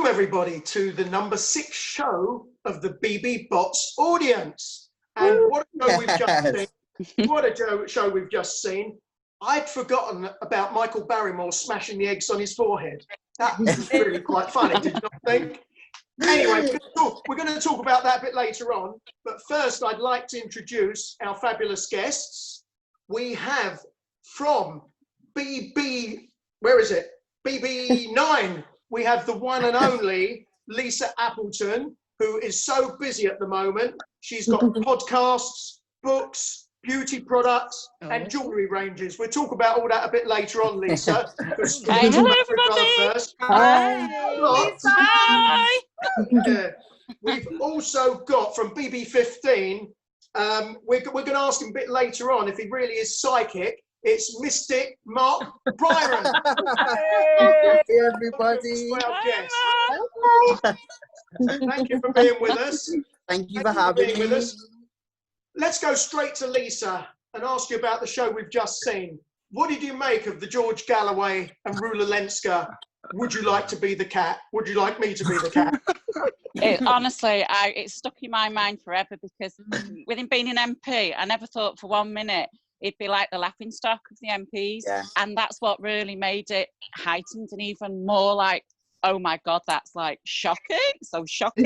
Welcome everybody to the number 6 show of the BBBOTS audience. And what a show we've just seen. What a show we've just seen. I'd forgotten about Michael Barrymore smashing the eggs on his forehead. That was really quite funny, did you not think? Anyway, we're going to talk about that a bit later on. But first, I'd like to introduce our fabulous guests. We have from BB9, we have the one and only Lisa Appleton, who is so busy at the moment. She's got podcasts, books, beauty products, and jewellery ranges. We'll talk about all that a bit later on, Lisa. Hello, everybody. Hi. We've also got from BB15, we're going to ask him a bit later on if he really is psychic. It's Mystic Mark Byron. Hey everybody. Thank you for being with us. Thank you for having me. Let's go straight to Lisa and ask you about the show we've just seen. What did you make of the George Galloway and Rula Lenska? Would you like to be the cat? Would you like me to be the cat? Honestly, it's stuck in my mind forever because with him being an MP, I never thought for 1 minute it'd be like the laughing stock of the MPs. Yeah. And that's what really made it heightened and even more like, oh my God, that's like shocking. So shocking.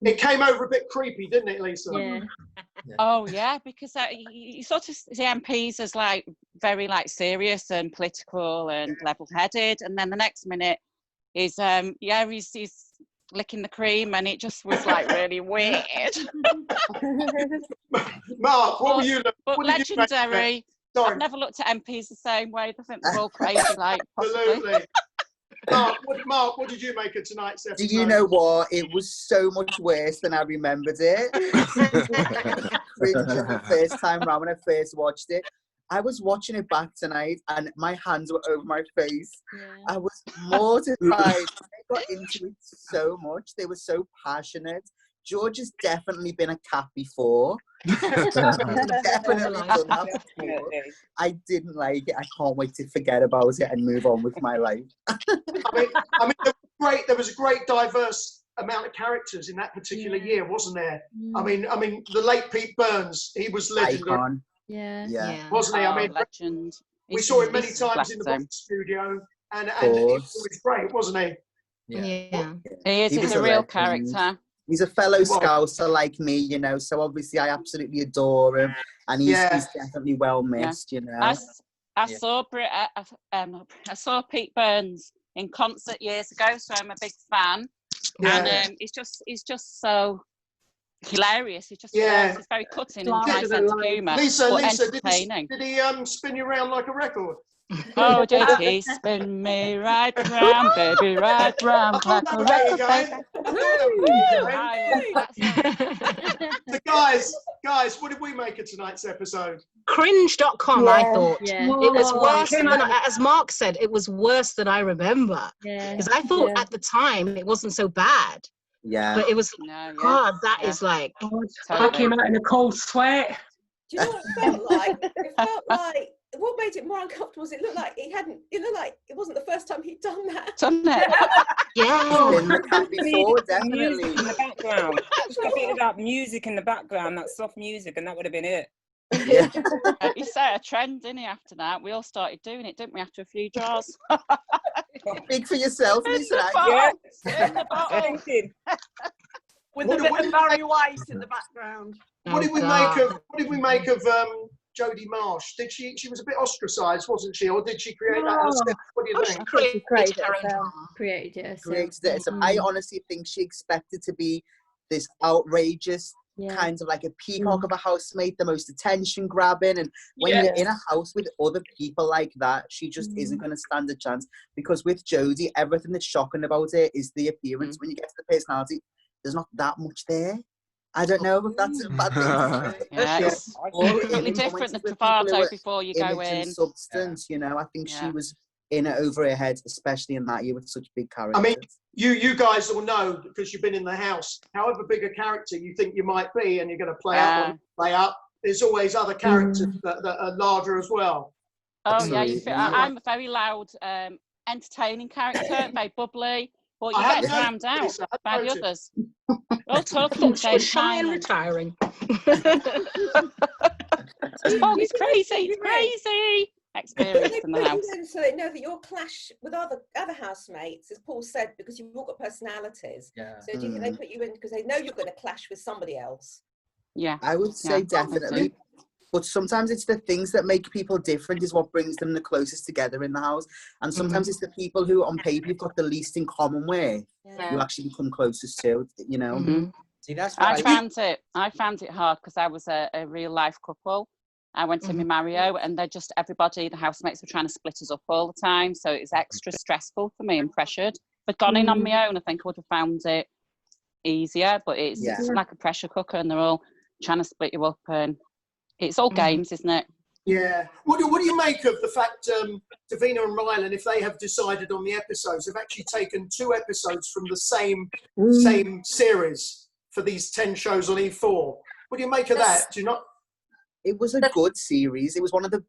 It came over a bit creepy, didn't it, Lisa? Yeah. Oh yeah, because you sort of see MPs as like very like serious and political and level-headed, and then the next minute is he's licking the cream, and it just was like really weird. Mark, what were you? But legendary. I've never looked at MPs the same way. I think they're all crazy, like possibly. Absolutely. Mark, what did you make of tonight's episode? Do you know what? It was so much worse than I remembered it. The first time round when I first watched it, I was watching it back tonight and my hands were over my face. Yeah. I was mortified. I got into it so much. They were so passionate. George has definitely been a cat before. Definitely done that before. I didn't like it. I can't wait to forget about it and move on with my life. I mean, there was a great diverse amount of characters in that particular year, wasn't there? I mean, the late Pete Burns, he was legendary. Icon. Yeah. Wasn't he? I mean, legend. We saw him many times in the box studio, and he was great, wasn't he? Yeah. He is. He's a real character. He's a fellow Scouser like me, you know, so obviously I absolutely adore him, and he's definitely well missed, you know. I saw Pete Burns in concert years ago, so I'm a big fan. Yeah. And he's just so hilarious. He's just hilarious. He's very cutting and dry sense of humour. Lisa, did he spin you around like a record? Oh, did he spin me right round, baby, right round like a record, baby. So guys, what did we make of tonight's episode? Cringe.com, I thought. Yeah. It was worse than, as Mark said, it was worse than I remember. Because I thought at the time it wasn't so bad. Yeah. But it was, God, that is like... I came out in a cold sweat. Do you know what it felt like? It felt like, what made it more uncomfortable was it looked like it wasn't the first time he'd done that. Done it? Yeah. Before, definitely. Music in the background. I think about music in the background, that soft music, and that would have been it. Yeah. You set a trend, didn't he, after that? We all started doing it, didn't we, after a few jars? Big for yourself, Lisa. With a bit of Barry White in the background. What did we make of Jodie Marsh? She was a bit ostracised, wasn't she? Or did she create that herself? What do you think? She created it. Created it. So I honestly think she expected to be this outrageous kind of like a peacock of a housemate, the most attention grabbing, and when you're in a house with other people like that, she just isn't going to stand a chance. Because with Jodie, everything that's shocking about it is the appearance. When you get to the personality, there's not that much there. I don't know if that's a bad thing. It's completely different, the bravado before you go in. Substance, you know, I think she was in it over her head, especially in that year with such big characters. I mean, you guys all know, because you've been in the house, however big a character you think you might be and you're going to play up, there's always other characters that are larger as well. Oh, yeah. I'm a very loud, entertaining character, very bubbly. But you get drowned out by the others. All talking at the same time. And retiring. It's crazy. It's crazy. Experience in the house. So they know that you'll clash with other housemates, as Paul said, because you've all got personalities. Yeah. So do you think they put you in because they know you're going to clash with somebody else? Yeah. I would say definitely. But sometimes it's the things that make people different is what brings them the closest together in the house. And sometimes it's the people who on paper you've got the least in common with, you actually become closest to, you know. See, that's I found it hard because I was a real life couple. I went to my Mario and everybody, the housemates were trying to split us up all the time. So it was extra stressful for me and pressured. If I'd gone in on my own, I think I would have found it easier, but it's like a pressure cooker and they're all trying to split you up and it's all games, isn't it? Yeah. What do you make of the fact Davina and Rylan, if they have decided on the episodes, have actually taken 2 episodes from the same series for these 10 shows on E4? What do you make of that? Do you not? It was a good series. It was one of the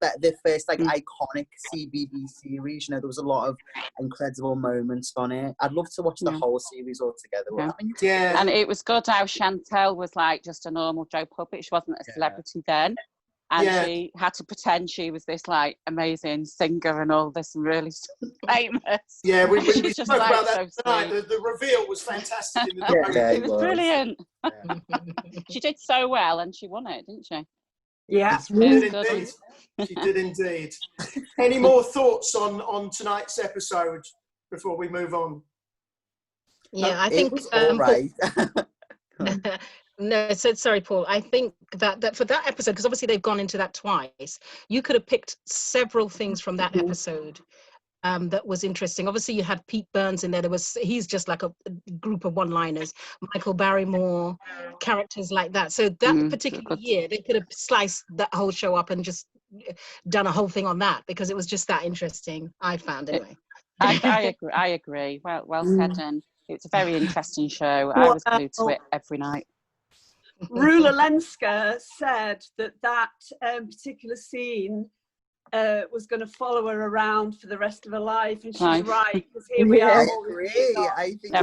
first like iconic CBB series. You know, there was a lot of incredible moments on it. I'd love to watch the whole series all together. And it was good how Chantel was like just a normal Joe puppet. She wasn't a celebrity then. And she had to pretend she was this like amazing singer and all this and really famous. Yeah, we She's spoke just, like, about that so tonight. sweet. The reveal was fantastic. In the It was brilliant. She did so well and she won it, didn't she? Yeah, she did indeed. She did indeed. Any more thoughts on tonight's episode before we move on? Yeah, I think all right. No, sorry, Paul. I think that for that episode, because obviously they've gone into that twice, you could have picked several things from that episode that was interesting. Obviously, you had Pete Burns in there. He's just like a group of one-liners. Michael Barrymore, characters like that. So that particular year, they could have sliced that whole show up and just done a whole thing on that because it was just that interesting. I found anyway. I agree. Well said, and it's a very interesting show. I was glued to it every night. Rula Lenska said that particular scene was going to follow her around for the rest of her life, and she's right, because here we are. I agree. I think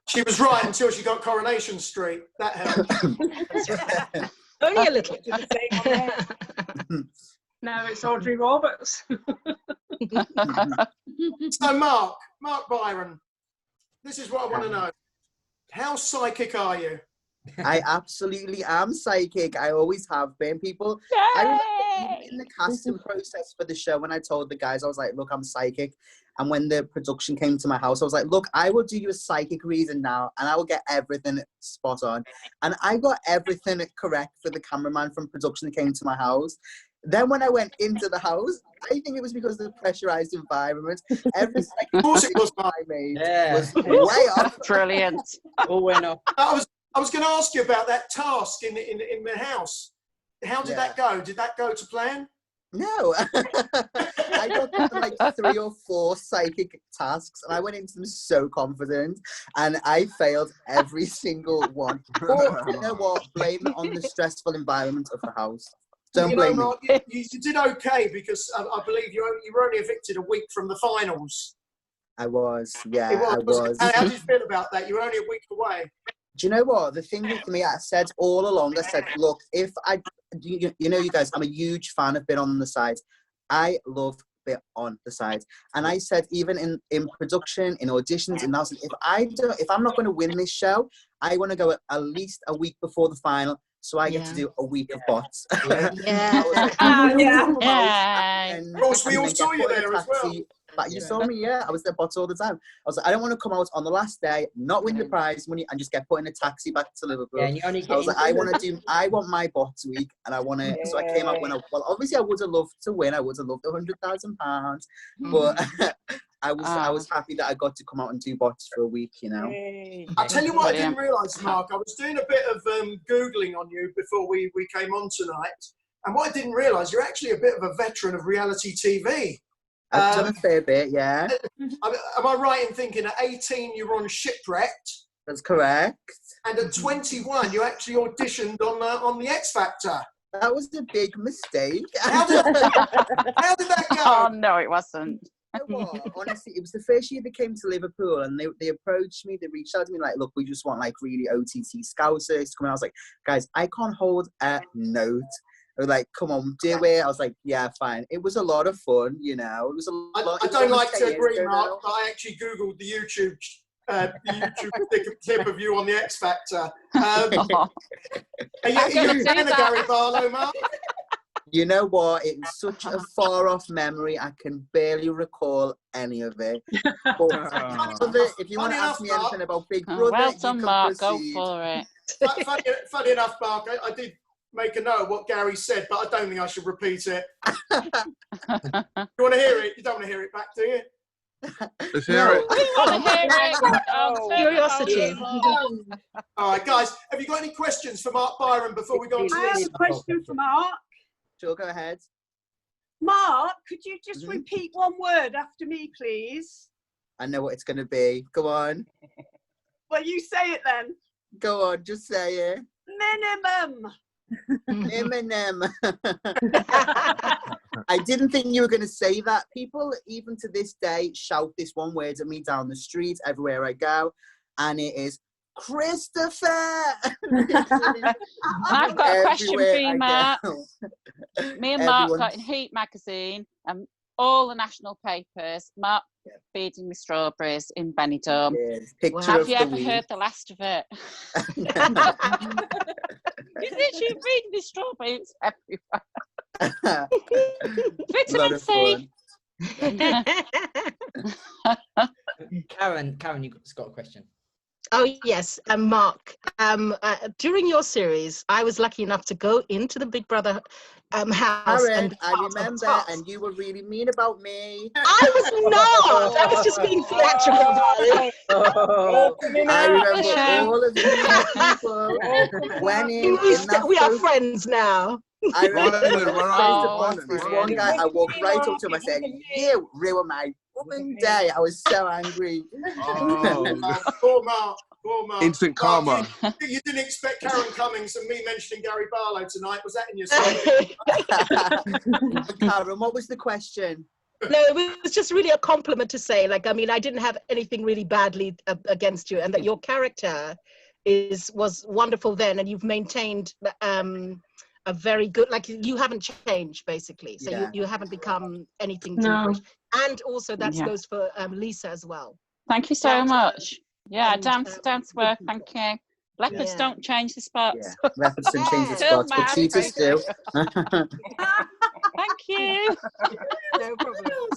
she was right until she got Coronation Street. That helped. Only a little. No, it's Audrey Roberts. So Mark Byron, this is what I want to know. How psychic are you? I absolutely am psychic. I always have been. People, I remember in the casting process for the show when I told the guys, I was like, look, I'm psychic. And when the production came to my house, I was like, look, I will do you a psychic reading now and I will get everything spot on. And I got everything correct for the cameraman from production that came to my house. Then when I went into the house, I think it was because of the pressurized environment. Every of course it was, I made was way off. Brilliant. All went off. I was going to ask you about that task in the house. How did that go? Did that go to plan? No. I got like 3 or 4 psychic tasks and I went into them so confident and I failed every single one. But you know what? Blame it on the stressful environment of the house. Don't blame me. Mark, you did okay because I believe you were only evicted a week from the finals. I was, yeah, I was. How did you feel about that? You were only a week away. Do you know what? The thing with me, I said all along, I said, look, if you know, you guys, I'm a huge fan of Bit on the Sides. I love Bit on the Sides. And I said, even in production, in auditions, in housing, if I'm not going to win this show, I want to go at least a week before the final. So I get to do a week of bots. And of course, we all saw you there as well. But you saw me, I was there bots all the time. I was like, I don't want to come out on the last day, not win the prize money, and just get put in a taxi back to Liverpool. I was like, I want my bots week, and I want to. So I came out obviously I would have loved to win. I would have loved £100,000, but I was happy that I got to come out and do bots for a week, you know. I'll tell you what I didn't realise, Mark. I was doing a bit of Googling on you before we came on tonight. And what I didn't realise, you're actually a bit of a veteran of reality TV. I've done a fair bit, yeah. Am I right in thinking at 18 you were on Shipwrecked? That's correct. And at 21 you actually auditioned on the X Factor. That was a big mistake. How did that go? Oh, no, it wasn't. You know what? Honestly, it was the first year they came to Liverpool, and they approached me. They reached out to me like, "Look, we just want like really OTT Scousers to come." And I was like, "Guys, I can't hold a note." They were like, "Come on, do it." I was like, "Yeah, fine." It was a lot of fun, you know. It was a lot. I don't like to agree, Mark, but I actually googled the YouTube clip of you on the X Factor. Are you a fan of Gary Barlow, Mark? You know what? It was such a far-off memory. I can barely recall any of it. But if you want to ask me anything about Big Brother, well done, you can Mark. proceed. Go for it. Funny enough, Mark, I did make a note of what Gary said, but I don't think I should repeat it. You want to hear it? You don't want to hear it back, do you? Let's hear it. We want to hear it. Curiosity. All right, guys, have you got any questions for Mark Byron before we go on to I have this? a question for Mark. Sure, go ahead. Mark, could you just repeat one word after me, please? I know what it's going to be. Go on. Well, you say it then. Go on, just say it. Minimum. Eminem. I didn't think you were going to say that. People, even to this day, shout this one word at me down the street everywhere I go, and it is Christopher. I've got a question for you, Mark. Me and Mark Everyone. got in Heat magazine and all the national papers. Mark feeding me strawberries in Benidorm. Yes, picture Have of you the ever week. heard the last of it? You're literally feeding me strawberries everywhere. Vitamin C. Karen, you've got a question. Oh yes, Mark. During your series, I was lucky enough to go into the Big Brother house. Karen, And I remember, and you were really mean about me. I was not. I was just being theatrical, darling. I remember all of you people went in that we are photo. friends now. I remember Oh, this one guy, I walked right up to him, I said, "You ruined my fucking day." I was so angry. Poor Mark. Poor Mark. Instant Mark, karma. you didn't expect Karen Cummings and me mentioning Gary Barlow tonight. Was that in your script? Karen, what was the question? No, it was just really a compliment to say, like, I mean, I didn't have anything really badly against you, and that your character was wonderful then, and you've maintained a very good, like, you haven't changed basically, so you haven't become anything different. And also that goes for Lisa as well. Thank you so much. Yeah, down to work. Thank you. Leopards don't change the spots. Yeah. Leopards don't change the spots, but cheetahs do. Thank you. No problem.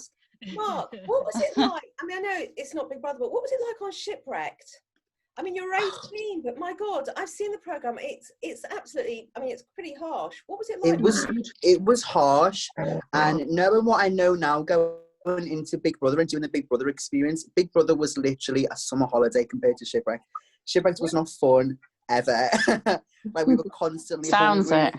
Mark, what was it like? I mean, I know it's not Big Brother, but what was it like on Shipwrecked? I mean, you're 18, but my God, I've seen the programme. It's absolutely, I mean, it's pretty harsh. What was it like? It was harsh, and knowing what I know now, going into Big Brother and doing the Big Brother experience, Big Brother was literally a summer holiday compared to Shipwreck. Shipwreck was not fun ever. Like, we were constantly hungry.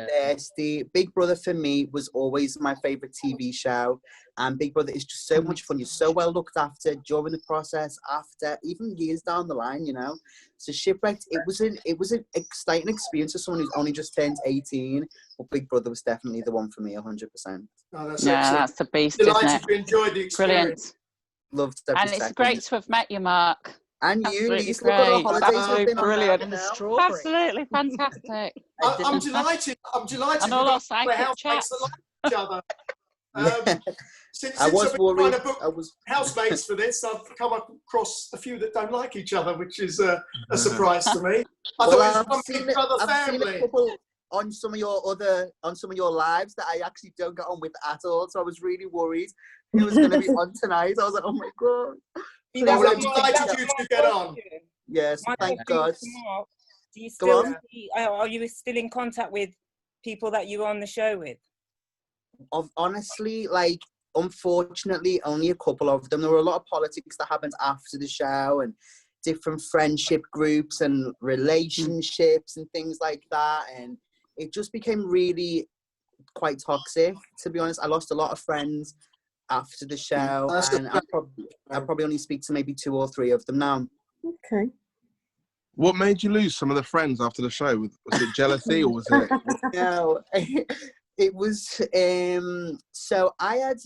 Thirsty. Big Brother for me was always my favorite TV show, and Big Brother is just so much fun. You're so well looked after during the process, after, even years down the line, you know. So Shipwrecked, it was an exciting experience for someone who's only just turned 18. But Big Brother was definitely the one for me, 100%. Oh, that's that's the beast, isn't Delighted it? you enjoyed the experience. Brilliant. Loved every And it's second. great to have met you, Mark. And Absolutely you, Lisa, look at the great. holidays Absolutely we've been on brilliant. now, you know? Strawberry. Absolutely fantastic. I'm delighted. And all our the psychic housemates chats. that like each other. Since I was I've been worried. trying to book housemates for this, I've come across a few that don't like each other, which is a surprise to me. I thought it was one Big Brother I've seen family. a couple on some of your lives that I actually don't get on with at all. So I was really worried who was going to be on tonight. I was like, oh my God. Well, I'm delighted you to get on. Yes, thank God. Do you still are you still in contact with people that you were on the show with? Honestly, like, unfortunately, only a couple of them. There were a lot of politics that happened after the show, and different friendship groups and relationships and things like that. And it just became really quite toxic, to be honest. I lost a lot of friends after the show, and I probably only speak to maybe 2 or 3 of them now. Okay. What made you lose some of the friends after the show? Was it jealousy, or was it? No, it was. So I had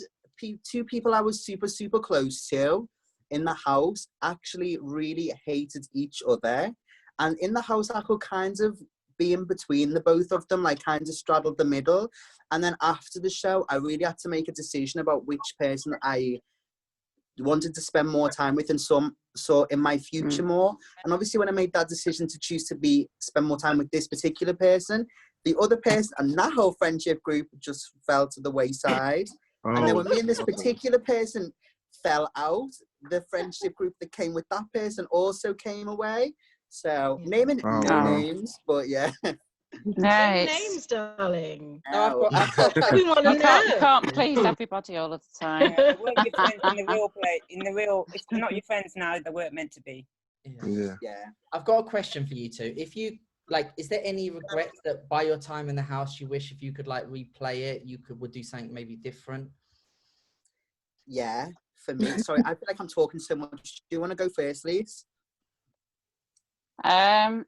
two people I was super, super close to in the house actually really hated each other. And in the house, I could kind of be in between the both of them, like kind of straddled the middle. And then after the show, I really had to make a decision about which person I wanted to spend more time with and saw in my future more. And obviously when I made that decision to choose to spend more time with this particular person, the other person and that whole friendship group just fell to the wayside. And then when me and this particular person fell out, the friendship group that came with that person also came away. So naming no names, but yeah. Names, darling. No. We want to know. You can't please everybody all of the time. They weren't your friends in the real play. In the real, if they're not your friends now, they weren't meant to be. Yeah. I've got a question for you two. If you like, is there any regrets that by your time in the house you wish if you could like replay it, would do something maybe different? Yeah, for me. Sorry, I feel like I'm talking so much. Do you want to go first, Lise?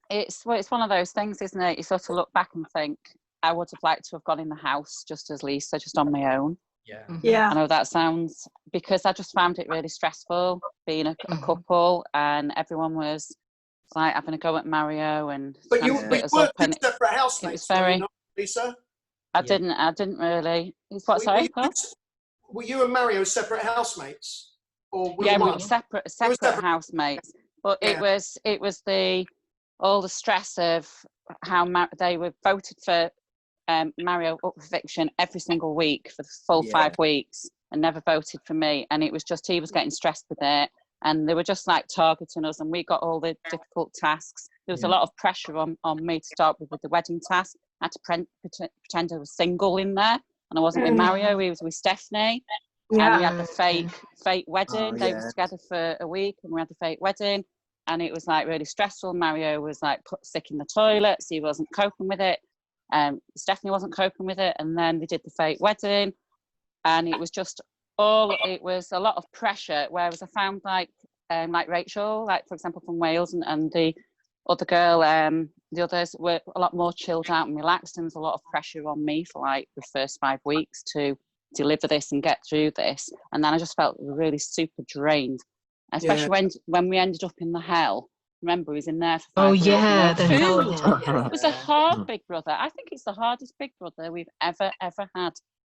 It's one of those things, isn't it? You sort of look back and think, I would have liked to have gone in the house just as Lisa, just on my own. Yeah. I know that sounds, because I just found it really stressful being a couple, and everyone was like having a go at Mario, and but you weren't separate housemates, it was very, were you not, Lisa? I didn't really. It's what, sorry, were you and Mario separate housemates, or we were separate housemates? But it was all the stress of how they were voted for Mario up for fiction every single week for the full 5 weeks, and never voted for me. And it was just, he was getting stressed with it, and they were just like targeting us, and we got all the difficult tasks. There was a lot of pressure on me to start with the wedding task. I had to pretend I was single in there, and I wasn't with Mario, he was with Stephanie. And we had the fake wedding. They were together for a week, and we had the fake wedding, and it was like really stressful. Mario was like sick in the toilet, so he wasn't coping with it. Stephanie wasn't coping with it, and then they did the fake wedding, and it was just it was a lot of pressure. Whereas I found like Rachel, like for example from Wales, and the other girl, the others were a lot more chilled out and relaxed, and there was a lot of pressure on me for like the first 5 weeks to deliver this and get through this. And then I just felt really super drained, especially when we ended up in the hell. Remember, he was in there for 5 weeks. The hell. It was a hard Big Brother. I think it's the hardest Big Brother we've ever had.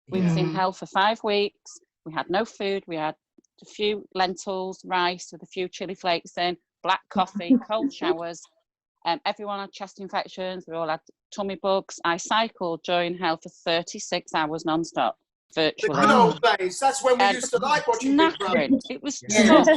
We was in hell for 5 weeks. We had no food. We had a few lentils, rice with a few chili flakes in, black coffee, cold showers. Everyone had chest infections. We all had tummy bugs. I cycled during hell for 36 hours non-stop. Virtually. The good old days. That's when we used to like watching Big Brother. It was tough.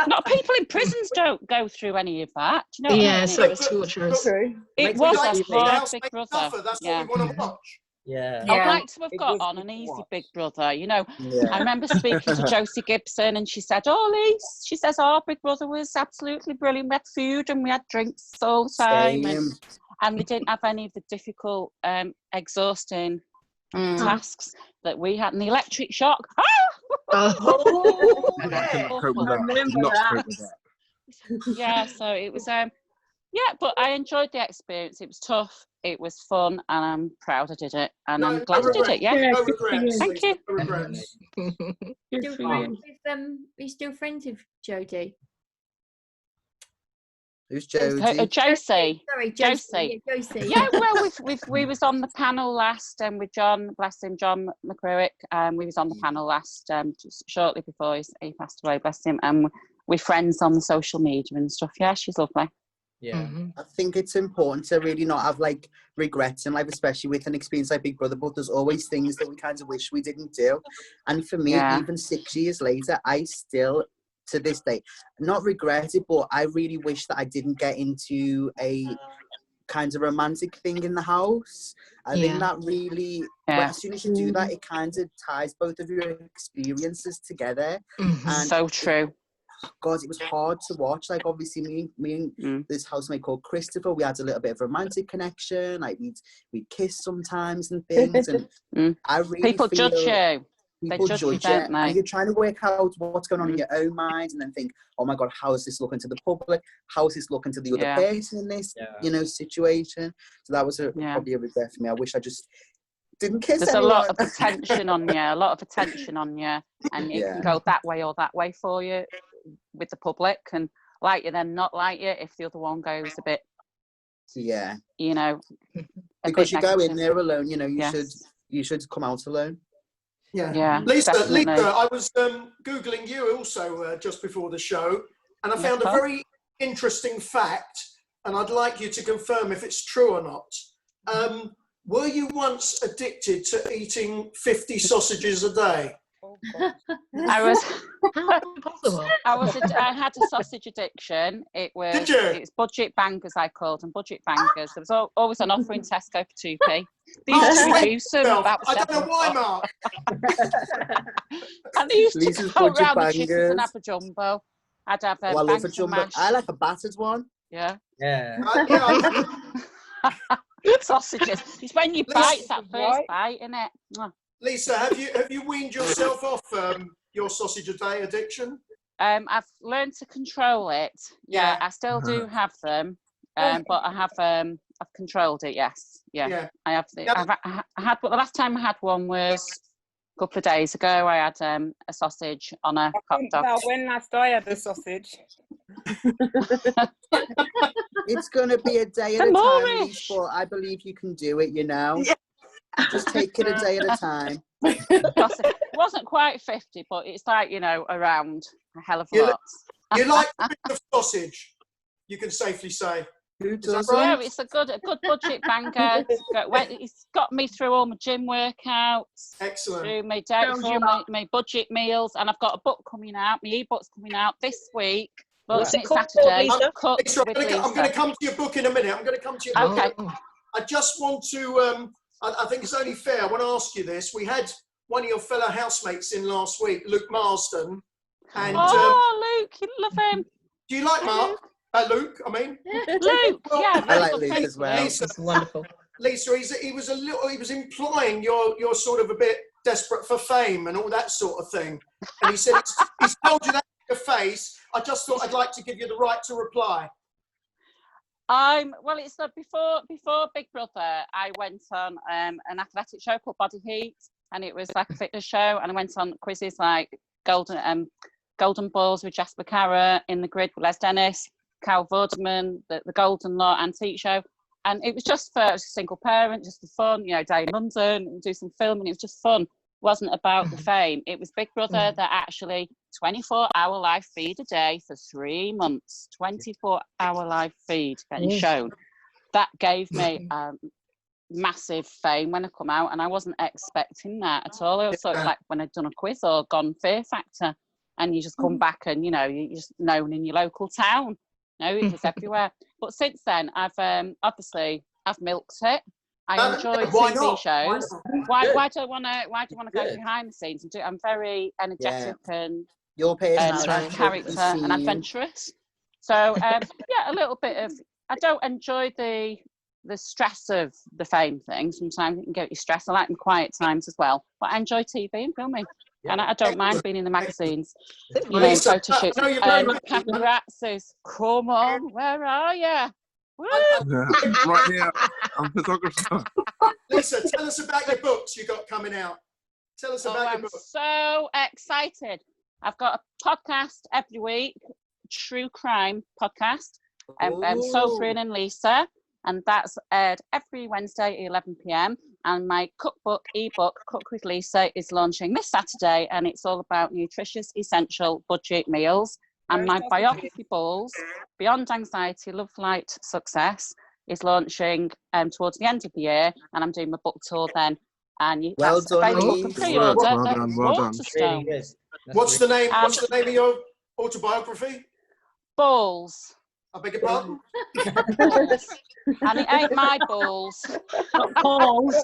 Not people in prisons don't go through any of that. Do you know what I mean? So it's torturous. It was a hard Big Brother. That's what we want to watch. I'd like to have got on an easy Big Brother. You know, I remember speaking to Josie Gibson, and she said, Lise, she says, Big Brother was absolutely brilliant. We had food and we had drinks all the time, and we didn't have any of the difficult, exhausting tasks that we had, and the electric shock. Yeah, so it was but I enjoyed the experience. It was tough, it was fun, and I'm proud I did it, and I'm glad I did it. No regrets. Thank you. No regrets. Are you still friends with Jodie? Who's Jodie? Josie. Sorry, Josie. Yeah, Josie. Yeah, well, we was on the panel last, with John, bless him, John McCruick. We was on the panel last, just shortly before he passed away, bless him. And we're friends on the social media and stuff. Yeah, she's lovely. Yeah. I think it's important to really not have like regrets in life, especially with an experience like Big Brother, but there's always things that we kind of wish we didn't do. And for me, even 6 years later, I still, to this day, not regret it, but I really wish that I didn't get into a kind of romantic thing in the house. I think that really, as soon as you do that, it kind of ties both of your experiences together. And so true. God, it was hard to watch. Like, obviously, me and this housemate called Christopher, we had a little bit of romantic connection. Like, we'd kiss sometimes and things. And I really people judge you. People judge you, and you're trying to work out what's going on in your own mind, and then think, oh my God, how is this looking to the public? How is this looking to the other person in this, situation? So that was probably a regret for me. I wish I just Didn't kiss There's anyone. a lot of attention on you, and it can go that way or that way for you with the public, and like you then not like you if the other one goes a bit, you know, because you negative. go in there alone, you know, you should come out alone. Yeah. Lisa, I was Googling you also just before the show, and I found a very interesting fact, and I'd like you to confirm if it's true or not. Were you once addicted to eating 50 sausages a day? I was. I had a sausage addiction. It was. Did you? It's budget bangers, I called them budget bangers. There was always an offer in Tesco for 2p. They used to reduce them about I don't know why, Mark. And they used Lisa's to go budget around the chickens bangers. and have a jumbo. I'd have I love a jumbo. I like a battered one. Yeah. Sausages. It's when you bite that first bite, isn't it? Lisa, have you weaned yourself off your sausage a day addiction? I've learned to control it. Yeah, I still do have them, but I have I've controlled it. Yes, I have. I had. But the last time I had one was a couple of days ago. I had a sausage on a hot dog. When last I had a sausage. It's going to be a day at a time, Lisa, but I believe you can do it, you know. Just take it a day at a time. It wasn't quite 50, but it's like, you know, around a hell of a lot. You like a bit of sausage, you can safely say. Who doesn't? Yeah, it's a good budget banger. It's got me through all my gym workouts. Excellent. Through my my budget meals, and I've got a book coming out. My ebook's coming out this week. Well, it's Saturday. I'm going to come to your book in a minute. I'm going to come to your book. Okay. I just want to, I think it's only fair. I want to ask you this. We had one of your fellow housemates in last week, Luke Marsden. And, Luke, you love him. Do you like Mark? Luke, I mean. Luke, yeah. I like Luke as well. Lisa, it's wonderful. Lisa, he was implying you're sort of a bit desperate for fame and all that sort of thing. And he said he's told you that in your face. I just thought I'd like to give you the right to reply. Well, it's before Big Brother, I went on an athletic show called Body Heat, and it was like a fitness show, and I went on quizzes like Golden Balls with Jasper Carrot, In the Grid with Les Dennis, Cal Vorderman, the Golden Law Antique Show, and it was just for a single parent, just for fun, you know, day in London, do some filming. It was just fun. It wasn't about the fame. It was Big Brother that actually 24-hour live feed a day for 3 months, 24-hour live feed getting shown. That gave me massive fame when I come out, and I wasn't expecting that at all. I thought like when I'd done a quiz or gone Fear Factor, and you just come back and, you know, you're just known in your local town. No, it was everywhere. But since then, I've obviously I've milked it. I enjoy TV shows. Why do I want to go behind the scenes and do it? I'm very energetic and character and adventurous. So a little bit of. I don't enjoy the stress of the fame thing. Sometimes it can get you stressed. I like my quiet times as well. But I enjoy TV and filming. And I don't mind being in the magazines, you know, photo shoots. Paparazzis, come on, where are you? Right here, I'm a photographer. Lisa, tell us about your books you got coming out. Tell us about your books. So excited. I've got a podcast every week, TrueCrime podcast, SO Bryn and Lisa, and that's aired every Wednesday at 11 p.m. And my cookbook, ebook, Cook with Lisa, is launching this Saturday, and it's all about nutritious, essential, budget meals. And my biography balls, Beyond Anxiety, Love, Light, Success, is launching towards the end of the year, and I'm doing my book tour then. And that's available for pre-order. Well done. Waterstones. What's the name? What's the name of your autobiography? Balls. I beg your pardon? Balls. And it ain't my balls. Balls.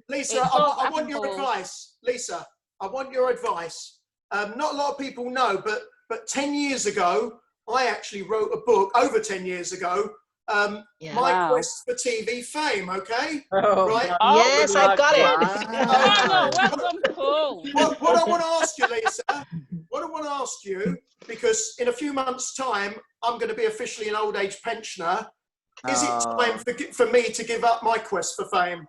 Lisa, I want your advice. Lisa, I want your advice. Not a lot of people know, but 10 years ago, I actually wrote a book, over 10 years ago, My Quest for TV Fame, okay? Right? Yes, I've got it. Welcome, Paul. What I want to ask you, Lisa, because in a few months' time, I'm going to be officially an old age pensioner, Is it time for me to give up my quest for fame?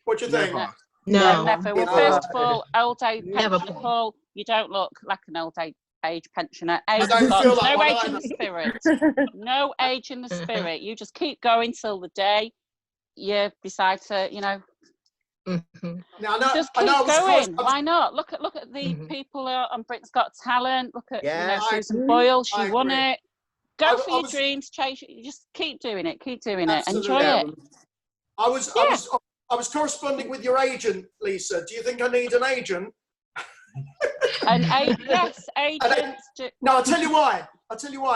What do you think? Never. No. Never. Well, first of all, old age pensioner, Paul, you don't look like an old age pensioner. Age don't got feel like no one age in either. the spirit. No age in the spirit. You just keep going till the day you decide to, you know. Now, Just keep going. Why not? Look at the people on Britain's Got Talent. Look at you know Susan Boyle. She won it. Go for your dreams. Chase. You just keep doing it. Keep doing it. Enjoy it. I was corresponding with your agent, Lisa. Do you think I need an agent? Yes, agents. No, I'll tell you why.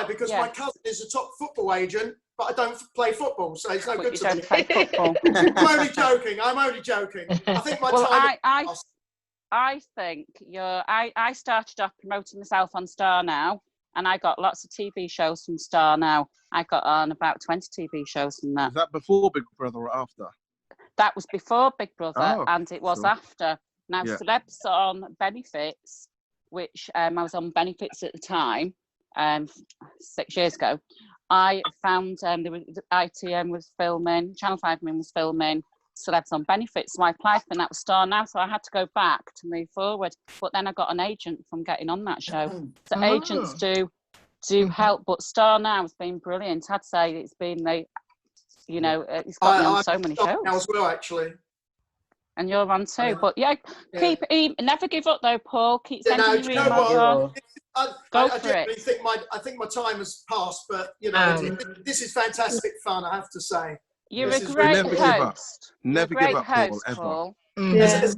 Because my cousin is a top football agent, but I don't play football, so it's no good to me. Play football. I'm only joking. I think my time. I think I started off promoting myself on Star Now, and I got lots of TV shows from Star Now. I got on about 20 TV shows from that. Was that before Big Brother or after? That was before Big Brother, and it was after. Now, celebs on benefits, which I was on benefits at the time, 6 years ago. I found there was ITM was filming, Channel 5 was filming celebs on benefits, so I applied for that was Star Now, so I had to go back to move forward. But then I got an agent from getting on that show. So agents do help, but Star Now has been brilliant. I'd say it's been it's got me on so many shows now as well, actually. And you're on too, but keep never give up though, Paul. Keep sending your you know emails on. I think my time has passed, but this is fantastic fun. I have to say. You're a great host. Never give up, Paul. Is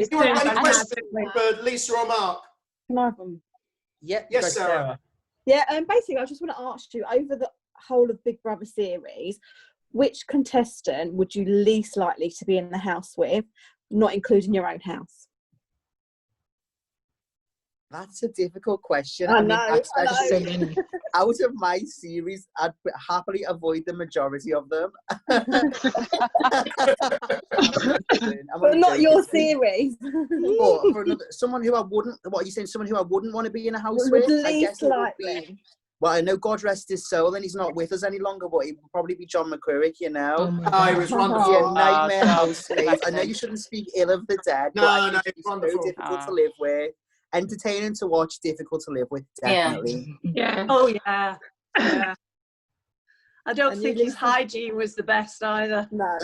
there any questions for Lisa or Mark? Can I have them? Yeah. Yes, Sarah. Yeah, basically, I just want to ask you, over the whole of Big Brother series, which contestant would you least likely to be in the house with, not including your own house? That's a difficult question. I know. Out of my series, I'd happily avoid the majority of them. But not your series. Or for someone who I wouldn't. What are you saying? Someone who I wouldn't want to be in a house with? I guess it would be. Well, I know God rest his soul, and he's not with us any longer, but it would probably be John McCurrick, you know. He was wonderful. Yeah, nightmare housemate. I know you shouldn't speak ill of the dead, but it's wonderful. So difficult to live with. Entertaining to watch, difficult to live with, definitely. Yeah. Oh, yeah. I don't think his hygiene was the best either. No.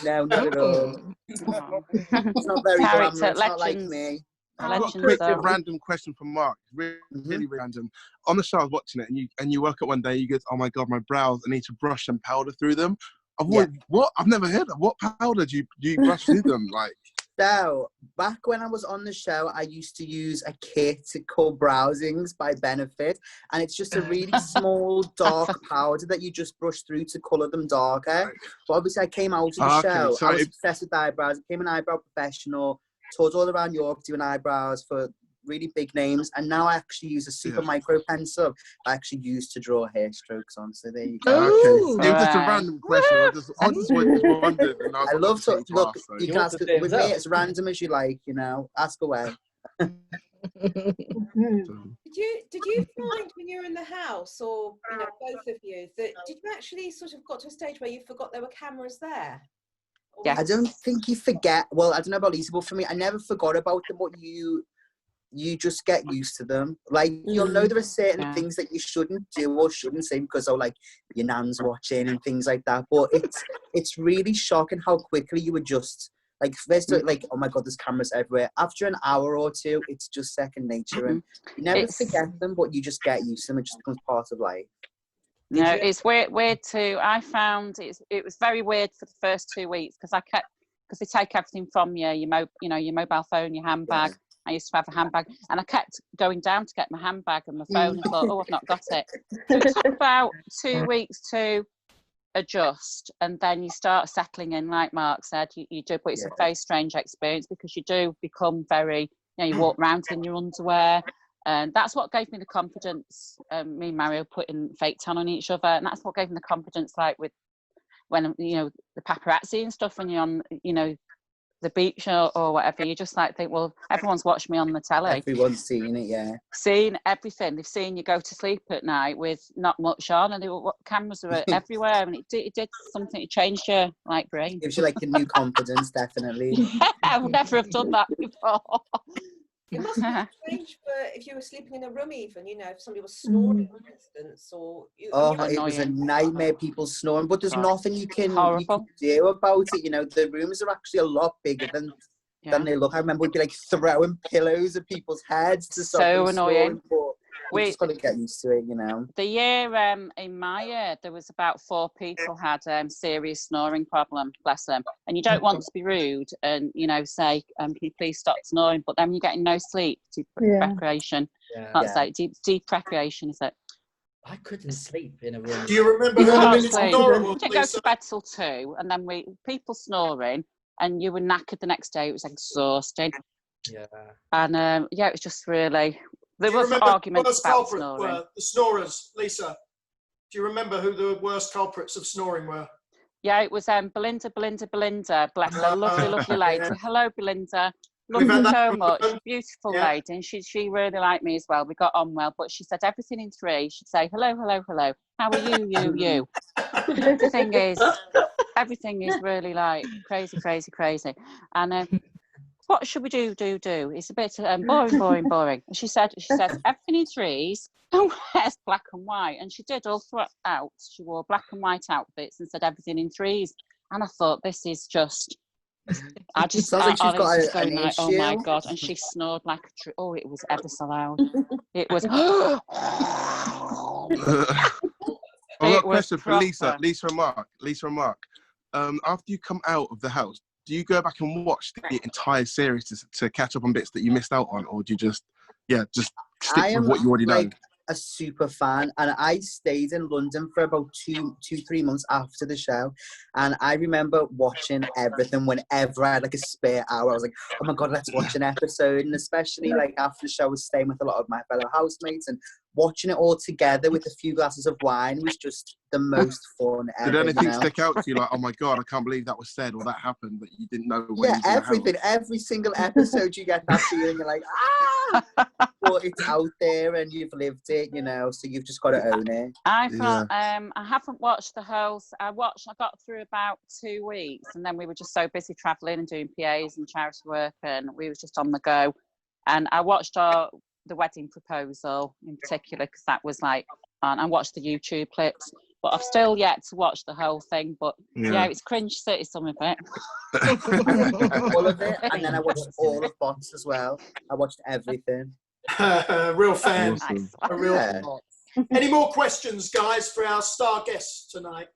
No, not at all. It's not very glamorous, it's not like me. I've got a quick random question from Mark. Really random. On the show, I was watching it, and you woke up one day, you go, "Oh my god, my brows! I need to brush some powder through them." What? I've never heard of. What powder do you brush through them? Like. So, back when I was on the show, I used to use a kit called Browsings by Benefit, and it's just a really small, dark powder that you just brush through to colour them darker. But obviously, I came out of the show. I was obsessed with eyebrows. I became an eyebrow professional, toured all around Europe doing eyebrows for really big names, and now I actually use a super micro pencil I actually use to draw hair strokes on. So there you go. Okay. It was just a random question. I just wondered. And I love to look. You can ask it with me. It's random as you like. Ask away. Did you find when you were in the house, or both of you, that did you actually sort of got to a stage where you forgot there were cameras there? Yeah. I don't think you forget. Well, I don't know about Lisa, but for me, I never forgot about them. But you just get used to them. Like, you'll know there are certain things that you shouldn't do or shouldn't say because your nan's watching and things like that. But it's really shocking how quickly you adjust. Like, first, oh my god, there's cameras everywhere. After an hour or two, it's just second nature, and you never forget them, but you just get used to them. It just becomes part of life. No, it's weird too. I found it was very weird for the first 2 weeks because they take everything from you, your mobile phone, your handbag. I used to have a handbag, and I kept going down to get my handbag and my phone and thought, I've not got it. So it took about 2 weeks to adjust, and then you start settling in, like Mark said, you do, but it's a very strange experience because you do become very, you walk around in your underwear, and that's what gave me the confidence. Me and Mario putting fake tan on each other, and that's what gave me the confidence, like with when the paparazzi and stuff, when you're on, the beach or whatever, you just like think, well, everyone's watched me on the telly. Everyone's seen it, yeah. Seen everything. They've seen you go to sleep at night with not much on, and cameras were everywhere, and it did something. It changed your like brain. Gives you like a new confidence, definitely. I would never have done that before. It must be strange for if you were sleeping in a room, even, you know, if somebody was snoring, for instance, or it was a nightmare, people snoring, but there's nothing you can do about it. You know, the rooms are actually a lot bigger than they look. I remember we'd be like throwing pillows at people's heads to stop them annoying. Snoring, but you just got to get used to it, you know. The year in my year, there was about 4 people had serious snoring problem, bless them. And you don't want to be rude and, you know, say, can you please stop snoring? But then you're getting no sleep, deprivation. That's like deprivation, is it? I couldn't sleep in a room. Do you remember how many snoring? We didn't go to bed till 2, and then people snoring, and you were knackered the next day. It was exhausting. Yeah. And it was just really. There was arguments about snoring. Were the snorers, Lisa? Do you remember who the worst culprits of snoring were? Yeah, it was Belinda, bless her, lovely lady. Hello, Belinda. Love her so much. Beautiful lady, and she really liked me as well. We got on well, but she said everything in 3. She'd say, hello. How are you, you? Everything is really like crazy. And what should we do? It's a bit boring. And she says everything in 3s. And wears black and white. And she did all throughout. She wore black and white outfits and said everything in 3s. And I thought, this is just. I just sounds like she's got an issue. Oh my god! And she snored like a tree. Oh, it was ever so loud. It was. I've got a question for Lisa and Mark. After you come out of the house, do you go back and watch the entire series to catch up on bits that you missed out on, or do you just stick with what you already know? A super fan, and I stayed in London for about 3 months after the show, and I remember watching everything whenever I had like a spare hour. I was like, oh my god, let's watch an episode. And especially like after the show, I was staying with a lot of my fellow housemates, and watching it all together with a few glasses of wine was just the most fun ever. Did anything stick out to you, like, oh my god, I can't believe that was said or that happened, that you didn't know? Everything, every single episode you get that feeling, you're like, but it's out there and you've lived it, you know, so you've just got to own it. I haven't watched the whole. I got through about 2 weeks, and then we were just so busy traveling and doing PAs and charity work, and we was just on the go. And I watched the wedding proposal in particular, because that was like, and I watched the YouTube clips, but I've still yet to watch the whole thing. But it's cringe city, some of it. All of it, and then I watched all of BBBOTS as well. I watched everything. Real fan. Awesome. A real fan. Any more questions, guys, for our star guests tonight?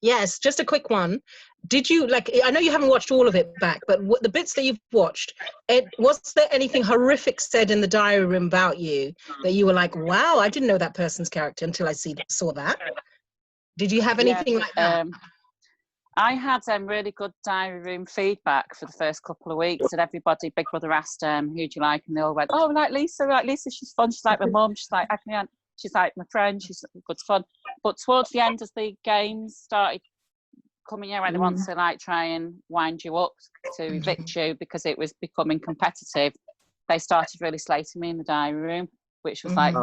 Yes, just a quick one. Did you, I know you haven't watched all of it back, but the bits that you've watched, was there anything horrific said in the diary room about you that you were like, wow, I didn't know that person's character until I saw that? Did you have anything like that? I had really good diary room feedback for the first couple of weeks, and everybody, Big Brother asked, who do you like? And they all went, oh, Lisa, she's fun, she's like my mum, she's like Agnian, she's like my friend, she's good fun. But towards the end, as the games started coming in, where they want to try and wind you up to evict you because it was becoming competitive, they started really slating me in the diary room, which was quite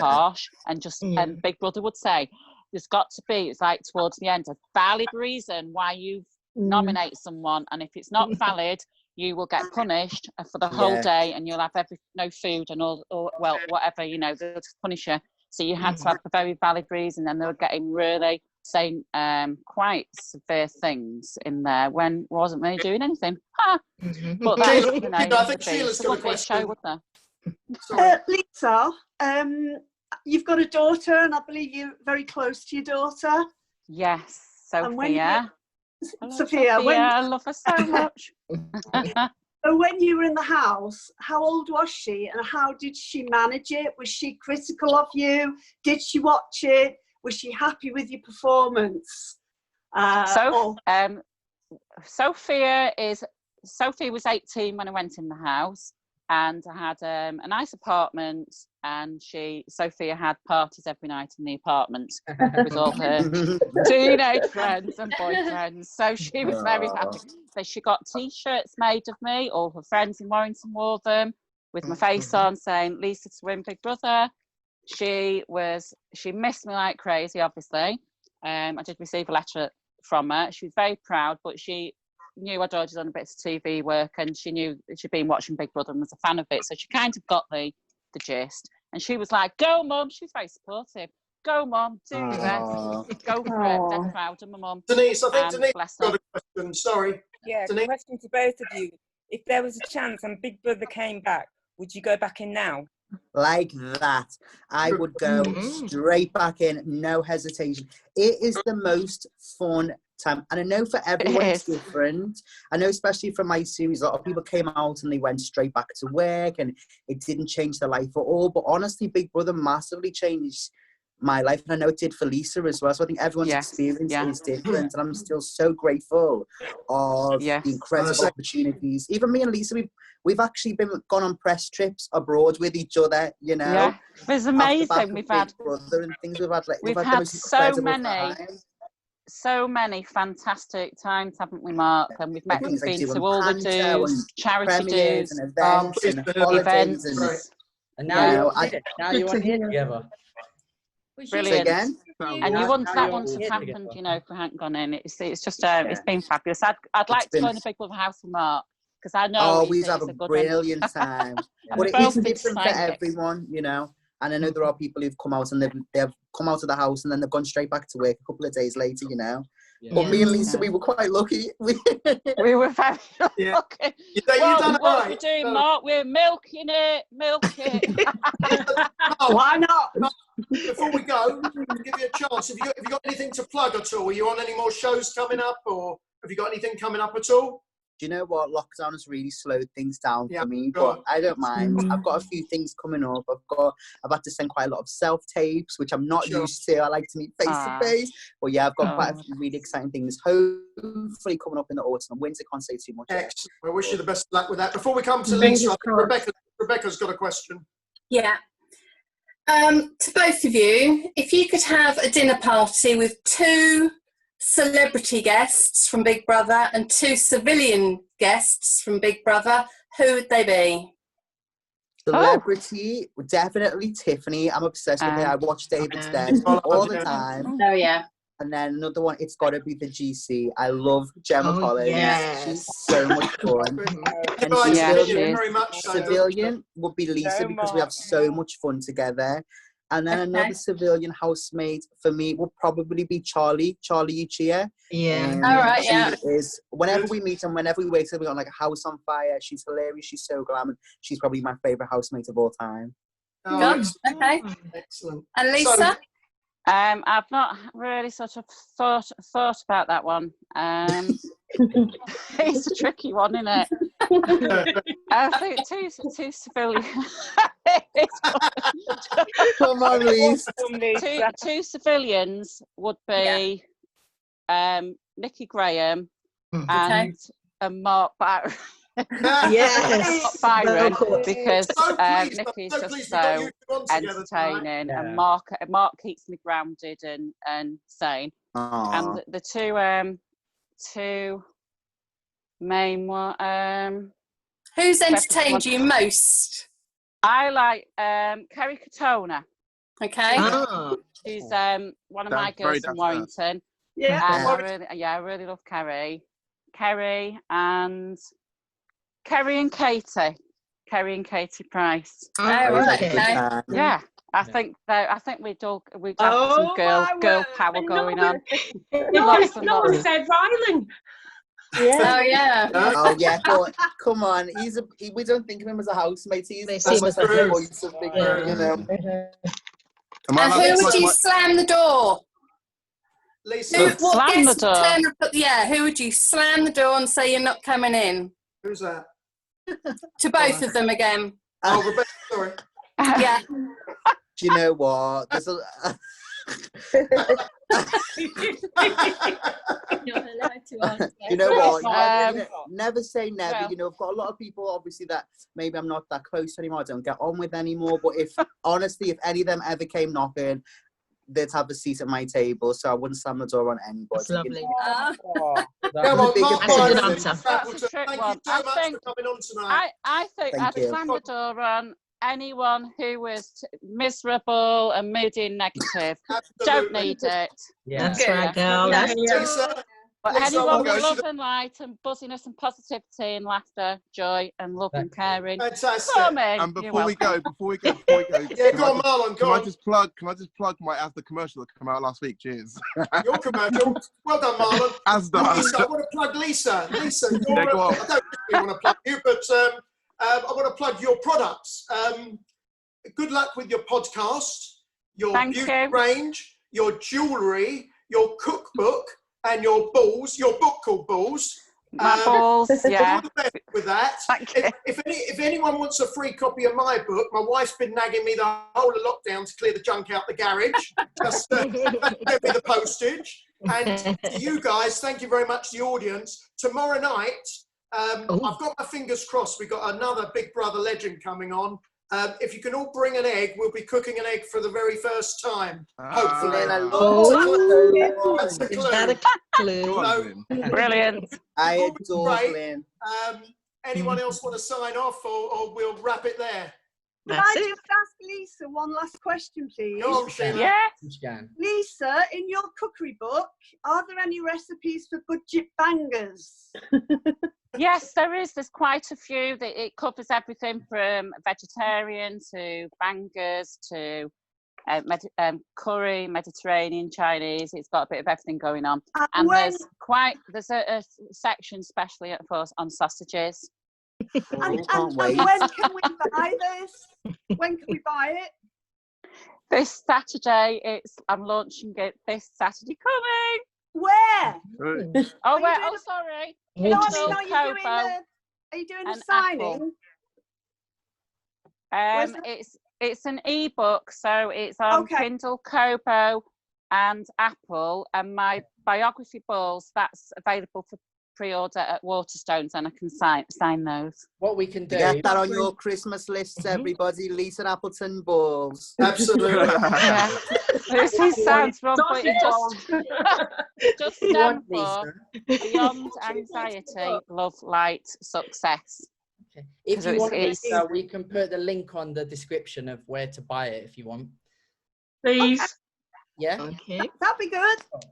harsh. And just and Big Brother would say, there's got to be, it's like towards the end, a valid reason why you nominate someone, and if it's not valid, you will get punished for the whole day, and you'll have no food and all whatever, you know, they'll just punish you. So you had to have a very valid reason, and they were getting really saying quite severe things in there when wasn't really doing anything. But that's, you know, I think Sheila's got a question. Show, would there? Lisa, you've got a daughter, and I believe you're very close to your daughter. Yes, Sophia. Sophia, I love her so much. So when you were in the house, how old was she, and how did she manage it? Was she critical of you? Did she watch it? Was she happy with your performance? Sophia was 18 when I went in the house. and I had a nice apartment, and Sophia had parties every night in the apartment with all her teenage friends and boyfriends. So she was very happy. So she got T-shirts made of me. All her friends in Warrington wore them with my face on, saying "Lisa to win Big Brother." She missed me like crazy, obviously. I did receive a letter from her. She was very proud, but she knew I'd already done a bit of TV work, and she knew she'd been watching Big Brother and was a fan of it. So she kind of got the gist. And she was like, "Go, Mum." She was very supportive. "Go, Mum, do your best. Go for it." Dead proud of my mum. Denise, I think Denise got a question. Sorry. Yeah, Denise? question to both of you. If there was a chance and Big Brother came back, would you go back in now? Like that, I would go straight back in, no hesitation. It is the most fun time, and I know for everyone it's different. I know, especially from my series, a lot of people came out and they went straight back to work, and it didn't change their life at all. But honestly, Big Brother massively changed my life, and I know it did for Lisa as well. So I think everyone's experience is different, and I'm still so grateful of the incredible opportunities. Even me and Lisa, we've actually gone on press trips abroad with each other, you know. Yeah, it was amazing. We've had Brother and things. We've had so many fantastic times, haven't we, Mark? And we've been to all the dues, charity dues, and events, and now you want to hear together. Brilliant. Again? And you wouldn't that wouldn't have happened, you know, if we hadn't gone in. It's just it's been fabulous. I'd like to go in the Big Brother house with Mark, because I know we have a brilliant time. But it is different for everyone, you know. And I know there are people who've come out and they've come out of the house and then they've gone straight back to work a couple of days later, you know. Yeah. But me and Lisa, we were quite lucky. We were very lucky. What are we doing, Mark? We're milking it. Oh, why not? Before we go, I'll give you a chance. Have you got anything to plug at all? Are you on any more shows coming up, or have you got anything coming up at all? Do you know what? Lockdown has really slowed things down for me, but I don't mind. I've got a few things coming up. I've had to send quite a lot of self-tapes, which I'm not used to. I like to meet face-to-face. But yeah, I've got quite a few really exciting things, hopefully coming up in the autumn and winter. Can't say too much. Excellent. I wish you the best of luck with that. Before we come to Lisa, Rebecca's got a question. Yeah. To both of you, if you could have a dinner party with 2 celebrity guests from Big Brother and 2 civilian guests from Big Brother, who would they be? Celebrity, definitely Tiffany. I'm obsessed with her. I watch David's Dead all the time. Oh yeah. And then another one, it's got to be the GC. I love Gemma Collins. Yes. She's so much fun. And civilian would be Lisa, because we have so much fun together. And then another civilian housemate for me will probably be Charlie Uchia. Yeah. All right, she is, whenever we meet and whenever we wake up, we're on like a house on fire. She's hilarious. She's so glam. She's probably my favourite housemate of all time. Good. Okay. Excellent. And Lisa? I've not really sort of thought about that one. It's a tricky one, isn't it? I think two civilians. Come on, Lisa. Two civilians would be Nikki Graham and Mark Byron. Yes, Byron, because Nikki's just so entertaining, and Mark keeps me grounded and sane. And the two main one. Who's entertained you most? I like Kerry Katona. Okay. She's one of my girls from Warrington. Yeah. I really love Kerry. Kerry and Katie Price. Oh, right. Okay. Yeah, I think we'd have some girl power going on. Nobody said Rylan. Yeah. Oh yeah. Oh yeah. But come on, we don't think of him as a housemate. He's almost like the voice of Big Brother, you know. And who would you slam the door? Lisa. Slam the door. Who would you slam the door and say you're not coming in? Who's that? To both of them again. Oh, Rebecca, sorry. Yeah. Do you know what? There's a... You're allowed to You know what? Um, Never say never. well- You know, I've got a lot of people, obviously, that maybe I'm not that close to anymore. I don't get on with anymore. But if honestly, if any of them ever came knocking, they'd have a seat at my table, so I wouldn't slam the door on anybody. That's lovely. Come on, Mark That's a good Byron, answer. Appleton, thank you so much for coming on tonight. I think Thank I'd you. slam the door on anyone who was miserable and moody and negative. Don't need it. Yeah. That's right, girl. Yeah. That's Lisa, But Lisa, anyone I'll with go. love and light and buzziness and positivity and laughter, joy and love and caring. Fantastic. Come in. And You're before we go, welcome. Yeah, go on, Marlon, go on. Can I just plug my Asda commercial that came out last week? Cheers. Your commercial. Well done, Marlon. Asda. Lisa, I want to plug Lisa. Lisa, Yeah, go on. I don't really want to plug you, but I want to plug your products. Good luck with your podcast, your beauty range, your jewellery, your cookbook, and your balls. Your book called Balls. My balls, yeah. All the best with that. If anyone wants a free copy of my book, my wife's been nagging me the whole of lockdown to clear the junk out the garage. Just give me the postage. And to you guys, thank you very much, the audience. Tomorrow night, I've got my fingers crossed. We've got another Big Brother legend coming on. If you can all bring an egg, we'll be cooking an egg for the very first time. Hopefully. That's a clue. Is that a clue? Brilliant. I adore Lynn. Anyone else want to sign off, or we'll wrap it there? Can I just ask Lisa one last question, please? Go on, Sheila. Yeah. Lisa, in your cookery book, are there any recipes for budget bangers? Yes, there is. There's quite a few. It covers everything from vegetarian to bangers to curry, Mediterranean, Chinese. It's got a bit of everything going on. And there's a section especially on sausages. And when can we buy this? When can we buy it? This Saturday. I'm launching it this Saturday coming. Where? Oh, where? Oh, sorry. No, Kindle, kobo, are you doing the and signing? It's an ebook, so it's on Kindle, Kobo, and Apple. And my biography balls, that's available for pre-order at Waterstones, and I can sign those. What we can do. Get that on your Christmas lists, everybody. Lisa Appleton balls. Absolutely. Yeah. This sounds wrong, but it just stand for beyond anxiety, love, light, success. Okay. If you want, Lisa, we can put the link on the description of where to buy it if you want. Please. Yeah. Okay. That'd be good. Okay.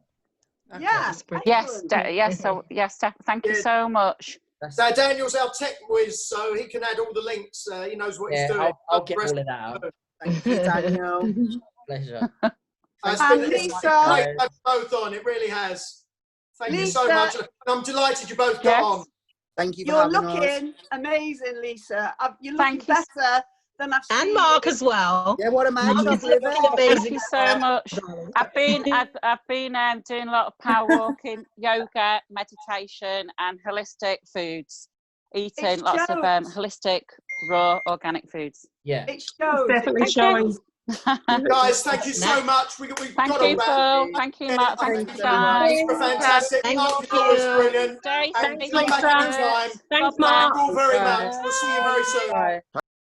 Yeah. Yes. So yes, thank you so much. So Daniel's our tech whiz, so he can add all the links. He knows what he's doing. I'll get all of that out. Thank you, Daniel. Pleasure. It's been great to have both on. It really has. Thank you so much. I'm delighted you both got on. Thank you for You're having looking amazing, Lisa. You're looking better than I've seen. And Mark as well. Yeah, what a man. Thank you so much. I've been doing a lot of power walking, yoga, meditation, and holistic foods. Eating lots of holistic, raw, organic foods. Yeah. It shows. Definitely showing. Guys, thank you so much. We've Thank got you, a Paul. Thank you, Mark. Thank you, guys. Fantastic. Mark, you was brilliant. Stay And come back anytime. Thanks, Mark. Thank you all very much. We'll see you very soon. Bye.